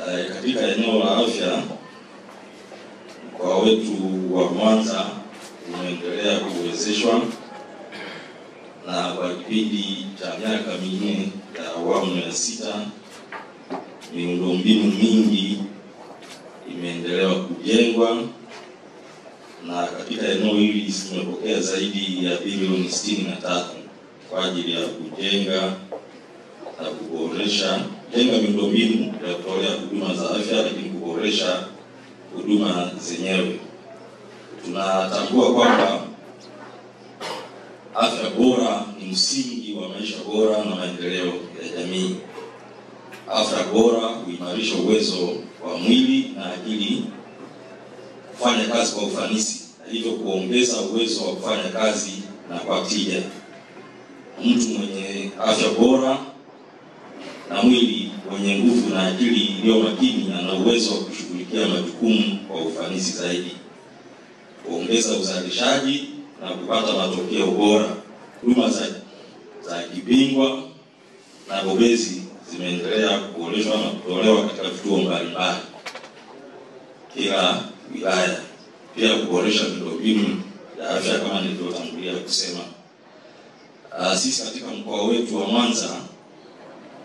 Katika eneo la afya, mkoa wetu wa Mwanza umeendelea kuwezeshwa na kwa kipindi cha miaka minne ya awamu ya 6 miundombinu mingi imeendelea kujengwa, na katika eneo hili tumepokea zaidi ya bilioni 63 kwa ajili ya kujenga na kuboresha miundombinu ya kutolea huduma za afya, lakini kuboresha huduma zenyewe. Tunatambua kwamba afya bora ni msingi wa maisha bora na maendeleo ya jamii. Afya bora huimarisha uwezo wa mwili na akili kufanya kazi kwa ufanisi, na hivyo kuongeza uwezo wa kufanya kazi na kwa tija. Mtu mwenye afya bora na mwili wenye nguvu na akili iliyo makini ana uwezo wa kushughulikia majukumu kwa ufanisi zaidi, kuongeza uzalishaji na kupata matokeo bora. Huduma za kibingwa na bobezi zimeendelea kuboreshwa na kutolewa katika vituo mbalimbali kila wilaya, pia kuboresha miundombinu ya afya kama nilivyotangulia kusema. Sisi katika mkoa wetu wa Mwanza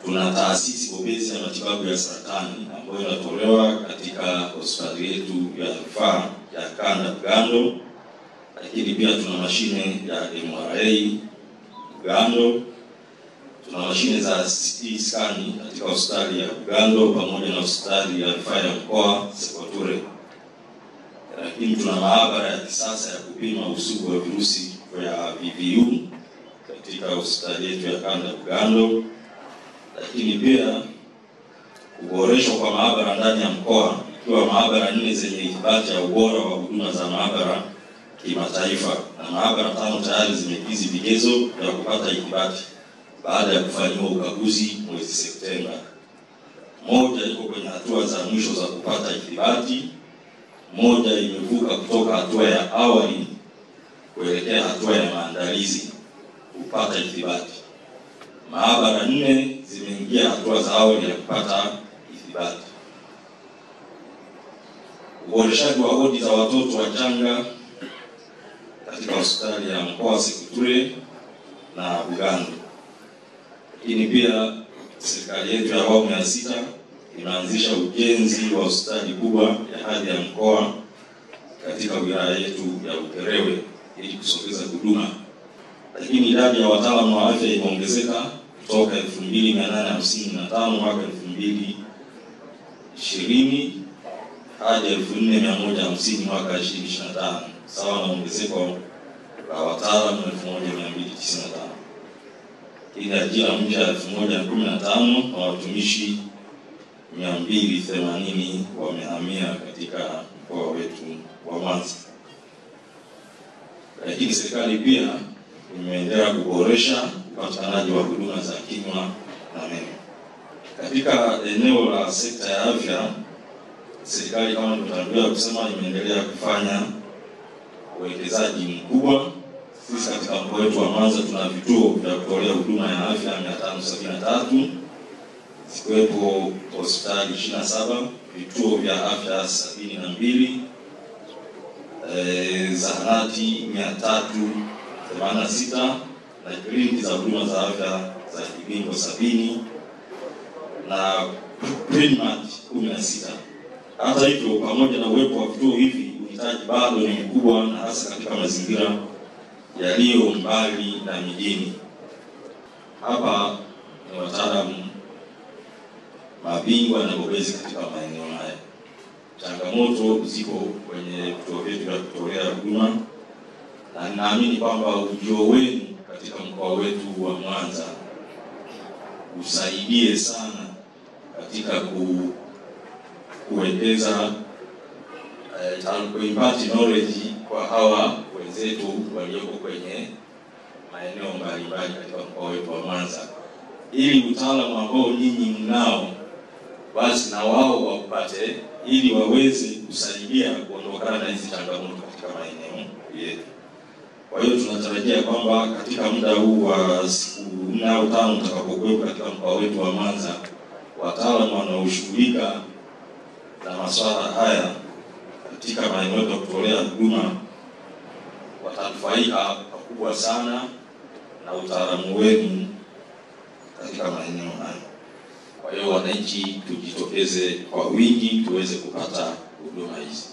tuna taasisi bobezi ya matibabu ya saratani ambayo inatolewa katika hospitali yetu ya rufaa ya Kanda Bugando, lakini pia tuna mashine ya MRA Bugando, tuna mashine za CT scan katika hospitali ya Bugando pamoja na hospitali ya rufaa ya mkoa Sekoture. Lakini tuna maabara ya kisasa ya kupima usugu wa virusi vya VVU katika hospitali yetu ya Kanda Bugando. Lakini pia kuboreshwa kwa maabara ndani ya mkoa, ikiwa maabara 4 zenye ithibati ya ubora wa huduma za maabara kimataifa, na maabara 5 tayari zimekidhi vigezo vya kupata ithibati baada ya kufanyiwa ukaguzi mwezi Septemba. Moja iko kwenye hatua za mwisho za kupata ithibati, moja imevuka kutoka hatua ya awali kuelekea hatua ya maandalizi kupata ithibati. Maabara 4 zimeingia hatua za awali ya kupata ithibati. Uboreshaji wa wodi za watoto wachanga katika hospitali ya mkoa Sekoture na Bugando. Lakini pia serikali yetu ya awamu ya 6 imeanzisha ujenzi wa hospitali kubwa ya hadhi ya mkoa katika wilaya yetu ya Ukerewe ili kusogeza huduma. Lakini idadi ya wataalamu wa afya imeongezeka kutoka 2855 mwaka 2020 hadi 4150 mwaka 2025, sawa na ongezeko la wataalamu 1295. Ili ajira mpya 1015 na watumishi 280 wamehamia katika mkoa wetu wa Mwanza. Lakini serikali pia imeendelea kuboresha upatikanaji wa huduma za kinywa na meno. Katika eneo la sekta ya afya, serikali kama nilivyotangulia kusema imeendelea kufanya uwekezaji mkubwa. Sisi katika mkoa wetu wa Mwanza tuna vituo vya kutolea huduma ya afya 573, zikiwepo hospitali 27, vituo vya afya 72, zahanati 386 na kliniki za huduma za afya za kibingwa 70 na Primat 16. Hata hivyo, pamoja na uwepo wa vituo hivi, uhitaji bado ni mkubwa, na hasa katika mazingira yaliyo mbali na mijini. Hapa ni wataalamu mabingwa na bobezi katika maeneo haya. Changamoto ziko kwenye vituo vyetu vya kutolea huduma, na ninaamini kwamba ujio wenu katika mkoa wetu wa Mwanza usaidie sana katika kuwekeza kuimpart knowledge kwa hawa wenzetu walioko kwenye maeneo mbalimbali katika mkoa wetu wa Mwanza, ili utaalamu ambao nyinyi mnao basi na wao waupate, ili waweze kusaidia kuondokana na hizi changamoto katika maeneo yetu. Kwa hiyo tunatarajia kwamba katika muda huu wa siku 4 au 5 tutakapokuwa katika mkoa wetu wa Mwanza, wataalamu wanaoshughulika na masuala haya katika maeneo ya kutolea huduma watanufaika pakubwa sana na utaalamu wenu katika maeneo hayo. Kwa hiyo wananchi tujitokeze kwa wingi tuweze kupata huduma hizi.